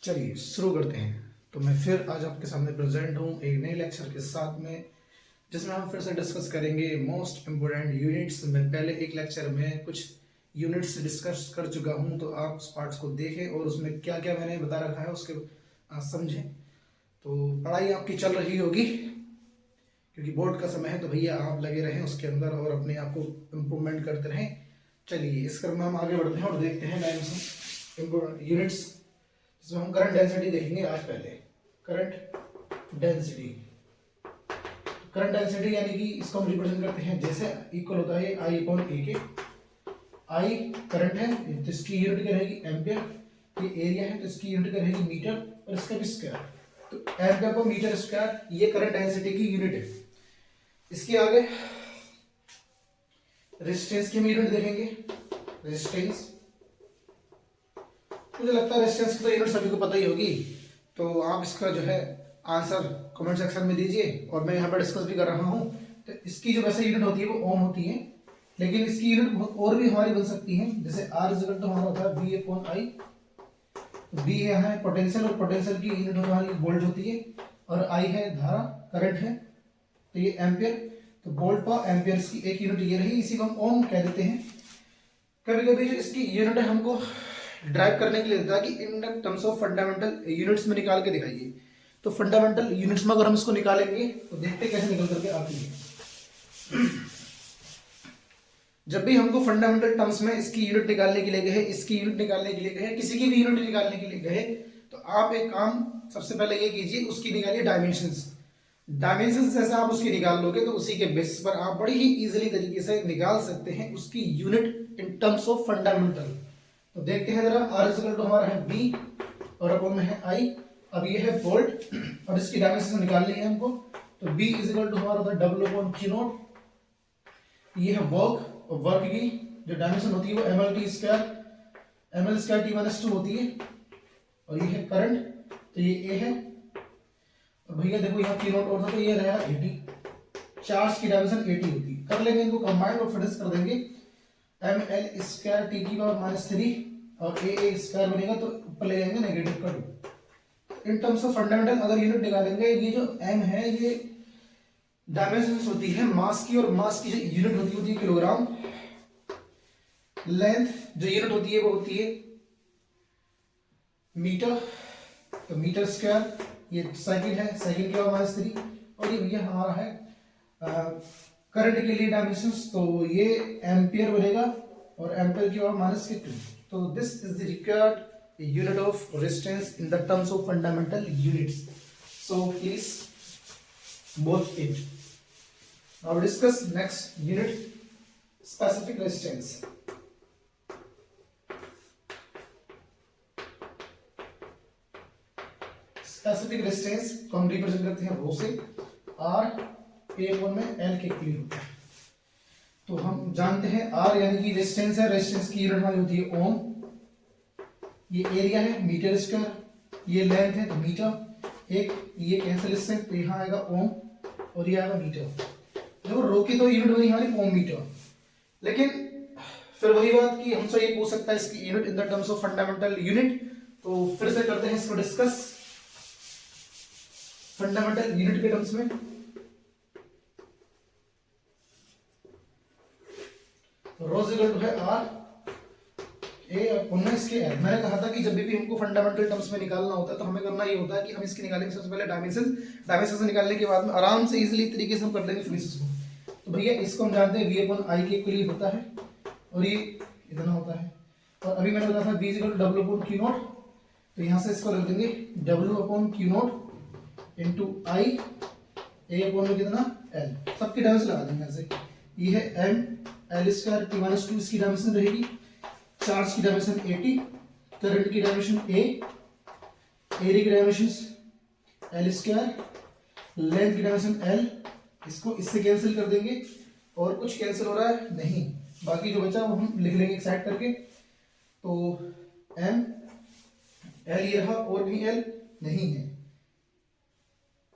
चलिए शुरू करते हैं। तो मैं फिर आज आपके सामने प्रेजेंट हूँ एक नए लेक्चर के साथ में, जिसमें हम फिर से डिस्कस करेंगे मोस्ट इम्पोर्टेंट यूनिट्स। मैं पहले एक लेक्चर में कुछ यूनिट्स डिस्कस कर चुका हूँ, तो आप उस पार्ट्स को देखें और उसमें क्या क्या मैंने बता रखा है उसके समझें। तो पढ़ाई आपकी चल रही होगी क्योंकि बोर्ड का समय है, तो भैया आप लगे रहें उसके अंदर और अपने आप को इम्प्रूवमेंट करते रहें। चलिए इस क्रम में हम आगे बढ़ते हैं और देखते हैं डायमेंशन यूनिट्स, जिसमें हम करंट डेंसिटी देखेंगे। आज पहले करंट डेंसिटी यानी कि इसको हम रिप्रेजेंट करते हैं जैसे इक्वल होता है आई अपॉन ए के। आई करंट है तो इसकी यूनिट क्या रहेगी एम्पियर, ये एरिया है तो इसकी यूनिट क्या रहेगी मीटर और इसका भी स्क्वायर, तो एम्पियर पर मीटर स्क्वायर ये करंट डेंसिटी की यूनिट है। इसके आगे रेजिस्टेंस की हम यूनिट देखेंगे। रेजिस्टेंस, मुझे लगता है रेजिस्टेंस की तो यूनिट सभी को पता ही होगी, तो आप इसका जो है आंसर कमेंट सेक्शन में दीजिए और मैं यहाँ पर डिस्कस भी कर रहा हूँ। तो इसकी जो वैसे यूनिट होती है वो ओम होती है, लेकिन इसकी यूनिट और भी हमारी बन सकती है। जैसे आर इक्वल टू हमारा होता है बी अपॉन आई, बी है पोटेंशियल और पोटेंशियल की यूनिट हमारी वोल्ट होती है, और आई है धारा करंट है, तो ये एम्पियर। तो वोल्ट पर एम्पियर की एक यूनिट ये रही, इसी को हम ओम कह देते हैं। कभी कभी जो इसकी यूनिट है हमको ड्राइव करने के लिए देता है कि in terms of fundamental units में निकाल के दिखाइए। तो फंडामेंटल यूनिट्स में अगर हम इसको निकालेंगे तो देखते कैसे निकल करके आती है। जब भी हमको फंडामेंटल टर्म्स में इसकी यूनिट निकालने के लिए गए, इसकी यूनिट निकालने के लिए गए, किसी की भी यूनिट निकालने के लिए गए, तो आप एक काम सबसे पहले ये कीजिए, उसकी निकालिए डायमेंशंस। डायमेंशंस जैसे आप उसकी निकाल लोगे तो उसी के बेसिस पर आप बड़ी ही इजीली तरीके से निकाल सकते हैं उसकी unit in terms of fundamental. तो देखते हैं जरा, आर इक्वल टू हमारा है बी और अपॉन में है आई। अब ये है वोल्ट और इसकी डायमेंशन निकालनी है हमको, तो बी इज इक्वल टू हमारा होता है डब्ल्यू अपॉन क्यू नॉट। ये है वर्क, और वर्क की जो डायमेंशन होती है वो M L T square, M L square T minus two होती है। और ये है करंट, तो ये ए है, और भैया देखो यहाँ क्यू नॉट और था तो ये रहेगा 80। चार्ज की डायमेंशन 80 होती है। कर लेंगे इनको कंबाइंड और फिनिश कर देंगे। एम एल स्क्वायर टी की पावर माइनस 3 और ए स्क्वायर बनेगा तो ऊपर ले जाएंगे नेगेटिव का 2। इन टर्म्स ऑफ फंडामेंटल अगर यूनिट निकालेंगे, ये जो m है ये डायमेंशंस होती है मास की, और मास की जो यूनिट होती है किलोग्राम। लेंथ जो यूनिट होती है वो होती है मीटर, तो मीटर स्क्वायर। ये सेकंड है, सेकंड की पावर माइनस 3, और ये भैया हमारा है करंट के लिए डायमेंशंस, तो ये एम्पियर बनेगा और एम्पियर की पावर माइनस 2। तो this is the required unit of resistance in the terms of fundamental units, so please watch it. Now discuss next unit, specific resistance. Specific resistance को हम रिप्रेजेंट करते हैं रो से, आर ए अपॉन में L के equal होता है। तो हम जानते हैं आर यानी कि रेजिस्टेंस है, रेजिस्टेंस की यूनिट हमारी होती है ओम। ये एरिया है मीटर स्क्वायर, ये लेंथ है तो मीटर, एक ये कैंसिल इससे तो यहाँ आएगा ओम और ये आएगा मीटर। देखो रो की तो यूनिट बनी हमारी ओम मीटर, लेकिन फिर वही बात कि हमसे ये पूछ सकता है इसकी unit in the terms of fundamental unit. तो फिर से करते हैं इसको डिस्कस फंडामेंटल यूनिट के टर्म्स में। रो इक्वल टू है आर ए अपॉन इसके एल। मैंने कहा था कि जब भी हमको फंडामेंटल टर्म्स में निकालना होता है तो हमें करना ये होता है कि हम इसकी निकालेंगे सबसे पहले डायमेंशन निकालने के बाद में आराम से इजीली तरीके से हम कर लेंगे फिनिश को। तो भैया इसको हम जानते हैं वी अपॉन आई के इक्वल होता है, और ये इतना होता है। और अभी मैंने बताया था V equal to W upon Q naught, तो यहाँ से इसको रख देंगे W upon Q naught into I A upon में कितना एल, सबकी डायमेंशन लगा देंगे ऐसे। ये है M L square T minus 2 इसकी डायमेंशन रहेगी, चार्ज की डायमेंशन 80, करंट की डायमेंशन ए, एरिया की डायमेंशन एल स्क्वायर, लेंथ की डायमेंशन एल। इसको इससे कैंसिल कर देंगे, और कुछ कैंसिल हो रहा है नहीं, बाकी जो बचा वो हम लिख लेंगे एक साइड करके। तो एम एल ये रहा, और भी एल नहीं है,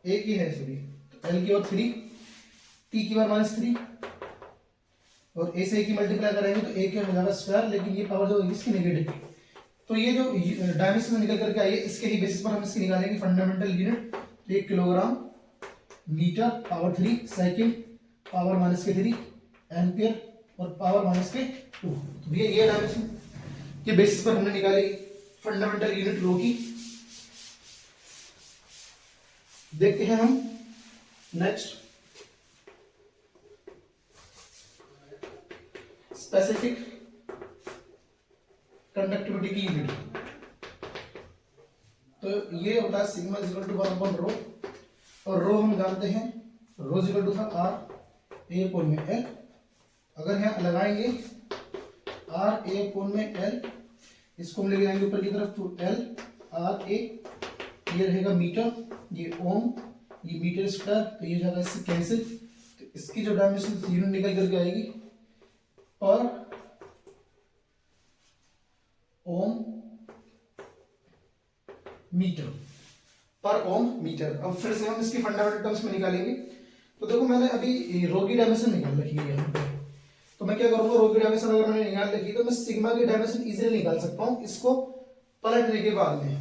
एक ही है सभी, तो एल की और 3, टी की पावर माइनस 3, और ए से ए की मल्टीप्लाई करेंगे तो ए क्या हो जाएगा स्क्वायर, लेकिन ये पावर जो होगी इसकी नेगेटिव। तो ये जो डायमेंशन निकल करके आई है इसके ही बेसिस पर हम इसकी निकालेंगे फंडामेंटल यूनिट। तो 1 kilogram metre power 3 second power -3 ampere और पावर -2। तो भैया ये डायमेंशन के बेसिस पर हमने निकाली फंडामेंटल यूनिट रो की। देखते हैं हम नेक्स्ट स्पेसिफिक कंडक्टिविटी की यूनिट। तो ये होता है सिग्मा इक्वल टू 1 रो, और रो हम जानते हैं रो इक्वल टू था R A कोण में L। अगर यहाँ लगाएंगे R A कोण में L, इसको हम ले जाएंगे ऊपर की तरफ तो L R A, ये रहेगा मीटर, ये ओम, ये मीटर स्क्वायर, तो ये जाएगा इससे कैंसिल। तो इसकी जो डायमेंशन यूनिट निकल करके आएगी पर ओम मीटर, पर ओम मीटर। अब फिर से हम इसकी फंडामेंटल टर्म्स में निकालेंगे। तो देखो मैंने अभी रो की डायमेंशन निकाल रखी है यहाँ पे, तो मैं क्या करूंगा, रो की डायमेंशन अगर मैंने निकाल रखी तो मैं सिग्मा की डायमेंशन इजीली निकाल सकता हूँ इसको पलटने के बाद में।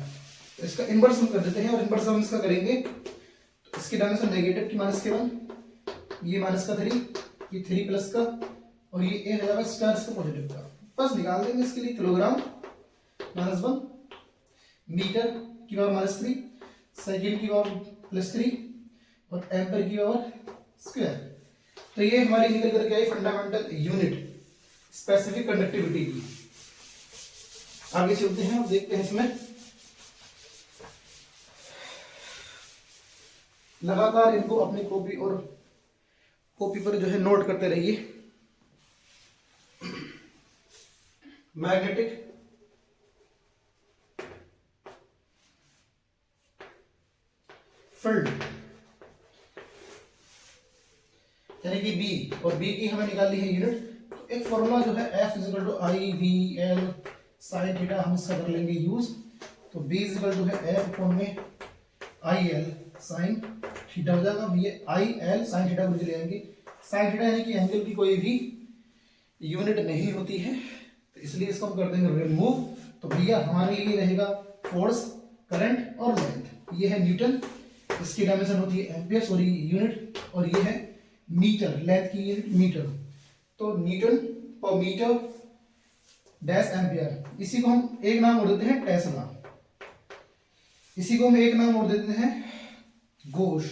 तो इसका इनवर्स हम कर देते हैं, और इनवर्स हम इसका करेंगे तो इसकी डायमेंशन नेगेटिव की -1, ये -3, ये 3 प्लस का, और ये ए हो जाएगा स्क्वायर इसका पॉजिटिव का। बस निकाल देंगे इसके लिए किलोग्राम -1 मीटर की पावर -3 सेकंड की पावर +3 और एम्पर की पावर स्क्वायर। तो ये हमारी निकल करके आई फंडामेंटल यूनिट स्पेसिफिक कंडक्टिविटी की। आगे चलते हैं, अब देखते हैं इसमें लगातार इनको अपनी कॉपी पर जो है नोट करते रहिए। मैग्नेटिक फील्ड यानी कि बी, और बी की हमें निकालनी है यूनिट। तो एक फॉर्मूला जो है F = I/V/L sin थीटा, हम इसका कर लेंगे यूज। तो B = है F कोण में IL sin थीटा हो जाएगा। ये IL sin थीटा को ले आएंगे। sin थीटा यानी कि एंगल की कोई भी यूनिट नहीं होती है, तो इसलिए इसको हम कर देंगे रिमूव। तो भैया हमारे लिए रहेगा फोर्स, करंट और लेंथ। ये है न्यूटन, इसकी डायमेंशन होती है एम्पियर, सॉरी यूनिट, और ये है मीटर, लेंथ की यूनिट मीटर। तो न्यूटन पर मीटर डैश एम्पियर। इसी को हम एक नाम और देते हैं टेस्ला, इसी को हम एक नाम और देते हैं गोश।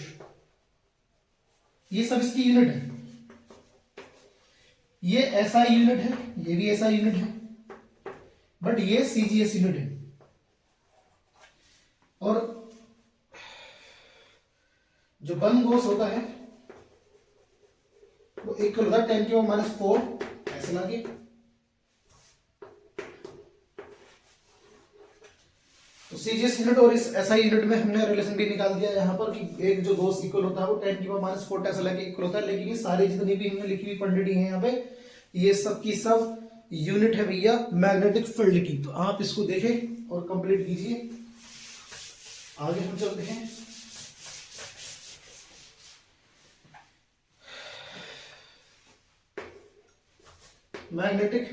ये सब इसकी यूनिट है। ये ऐसा यूनिट है, ये भी ऐसा यूनिट है, बट ये CGS यूनिट है। और जो बन गोश होता है वो इक्वल होता है 10⁻⁴ ऐसे लाके। तो CGS यूनिट और इस SI यूनिट में हमने रिलेशन भी निकाल दिया यहाँ पर कि एक जो गोश इक्वल होता है वो 10⁻⁴ टेस्ला के इक्वल होता है। लेकिन ये सारी जितनी भी हमने लिखी हुई क्वांटिटी है यहाँ पे, ये सब की सब यूनिट है भैया मैग्नेटिक फील्ड की। तो आप इसको देखें और कंप्लीट कीजिए। आगे हम चलते हैं। मैग्नेटिक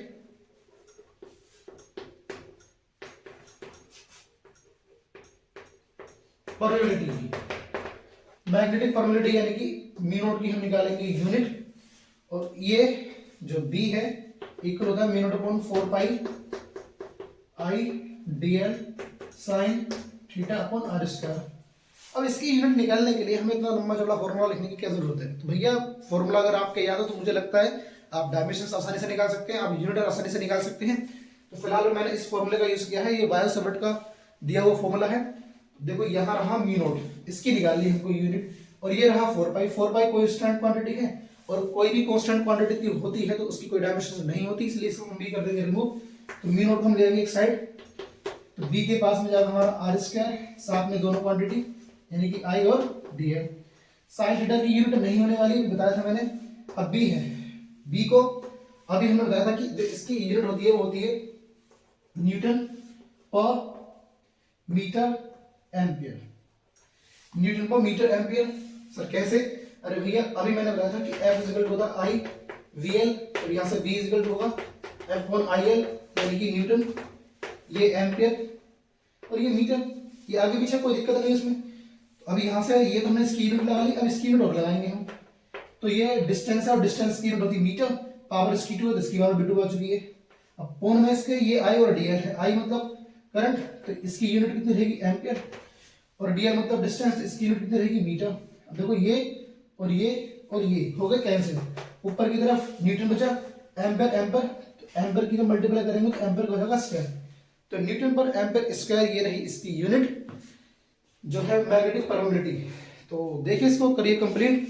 परमेबिलिटी, मैग्नेटिक परमेबिलिटी यानी कि μ0 की हम निकालेंगे यूनिट। और ये जो B है इक्वल होता है μ0/4 πI/dl sin θ/r²। अब इसकी यूनिट निकालने के लिए हमें इतना लंबा चौड़ा फॉर्मूला लिखने की क्या जरूरत है। तो भैया फॉर्मूला अगर आपके याद हो तो मुझे लगता है आप डायमेंशन आसानी से निकाल सकते हैं, आप यूनिट आसानी से निकाल सकते हैं। तो फिलहाल मैंने इस फॉर्मूले का यूज किया है, ये बायो सेवर्ट का दिया हुआ फॉर्मूला है। देखो यहाँ रहा μ0, इसकी निकालनी हमको यूनिट, और ये रहा 4 π। 4 π कांस्टेंट क्वांटिटी है, और कोई भी कांस्टेंट क्वांटिटी होती है तो उसकी कोई डायमेंशन नहीं होती, इसलिए इसको हम भी कर देंगे रिमूव। तो μ0 हम ले जाएंगे एक साइड, तो B के पास में जाएगा हमारा r², साथ में दोनों क्वांटिटी यानी कि I और dl। साइन थीटा की यूनिट नहीं होने वाली बताया था मैंने। अब B है, B को अभी हमने बताया था कि जो इसकी यूनिट होती है वो होती है न्यूटन पर मीटर एम्पियर। न्यूटन पर मीटर एम्पियर सर कैसे? अरे भैया अभी मैंने बताया था कि F इक्वल होता है I/VL, और यहाँ से B इक्वल होगा F/IL यानी कि न्यूटन ये एम्पियर और ये मीटर, ये आगे पीछे कोई दिक्कत नहीं इसमें। तो अब यहाँ से ये तो हमने इसकी यूनिट लगा ली, अब इसकी यूनिट और लगाएंगे हम। तो ये डिस्टेंस है और डिस्टेंस की यूनिट होती है मीटर, पावर इसकी 2 है तो इसकी पावर भी 2 आ चुकी है। अब कौन में इसके ये आई और डीएल है, आई मतलब करंट तो इसकी यूनिट कितनी रहेगी एम्पियर, और डीएल मतलब डिस्टेंस इसकी यूनिट कितनी रहेगी मीटर। अब देखो ये और ये और ये हो गए कैंसिल, ऊपर की तरफ न्यूटन बचा, एम्पियर एम्पियर, तो एम्पियर की जब मल्टीप्लाई करेंगे तो एम्पियर हो जाएगा स्क्वायर, तो न्यूटन पर एम्पियर स्क्वायर ये रही इसकी यूनिट जो है मैग्नेटिक परमेबिलिटी। तो देखिए इसको करिए कंप्लीट।